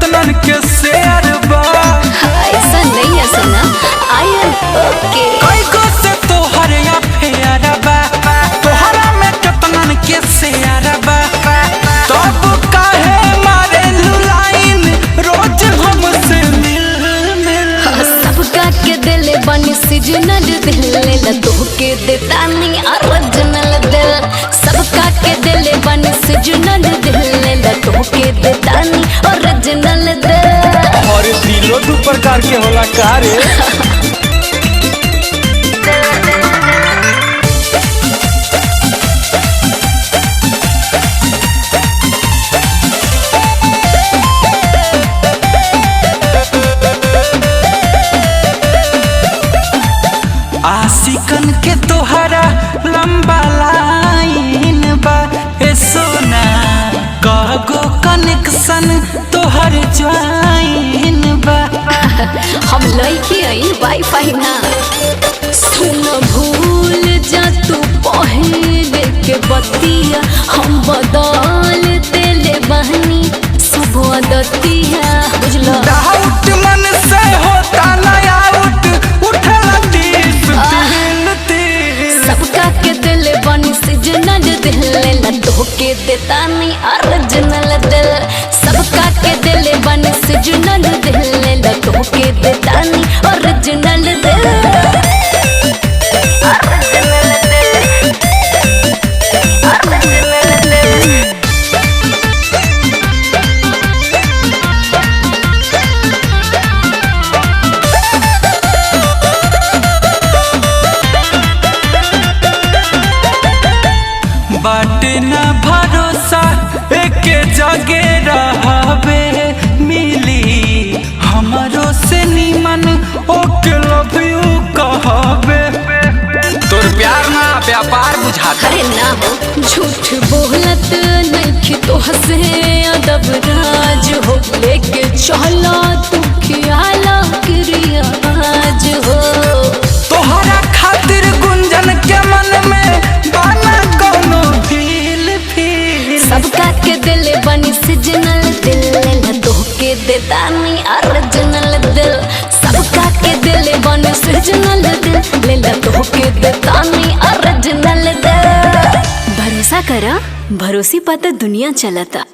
केतनन के शेयर बा। ऐसा नहीं है सना, आई एम ओके। कई को से तोहर अफेयर बा, तोहरा में केतनन के शेयर बा। तब काहे मारे लाइन रोज हमसे मिल मिल। सबका के दिल बनी सीजनल दिल ले तोहके देता नहीं ओरिजिनल दिल। सबका के दिल बनी सीजनल दिल ले तोहके देता नहीं ओरिजिनल दिल। और दिलो दू प्रकार के होला का रे। आशिकन के तोहरा लंबा लाइन बा। ए सोना कगो कनेक्शन तोहर ज्वाइन बा। हम लइकी आई वाईफाई ना। सुन भूल जा तू पहले के बतिया, हम बदल देले बहनी सब दतिया। बुझलो डाउट मन से होता ना आउट, उठला तीस दिल तीस। सबका के दिल बनी सीजनल दिल ले तोहके देता नहीं ओरिजिनल दिल। सबका के दिल बनी सीजनल दिल ले तोहके देता नहीं ओरिजिनल दिल। ओरिजिनल दिल, ओरिजिनल दिल। बाटे ना भरोसा एक जगे रहबे मिली। हमरो से निमन ओके लव यू कहबे। तोर प्यार ना व्यापार बुझाता। अरे ना हो झूठ बोलत नहीं तो हंसे अदब राज हो। लेके चला तू खियाला क्रियाज हो। तोहरा खातिर गुंजन के मन में बना कोनो फील फील। सबका के दिल बनी सीजनल दिल ले तोहके देता नहीं ओरिजिनल दिल। सबका के दिल बनी सीजनल दिल ले तोहके देता नहीं ओरिजिनल दिल। भरोसा करा, भरोसी पाता दुनिया चलता।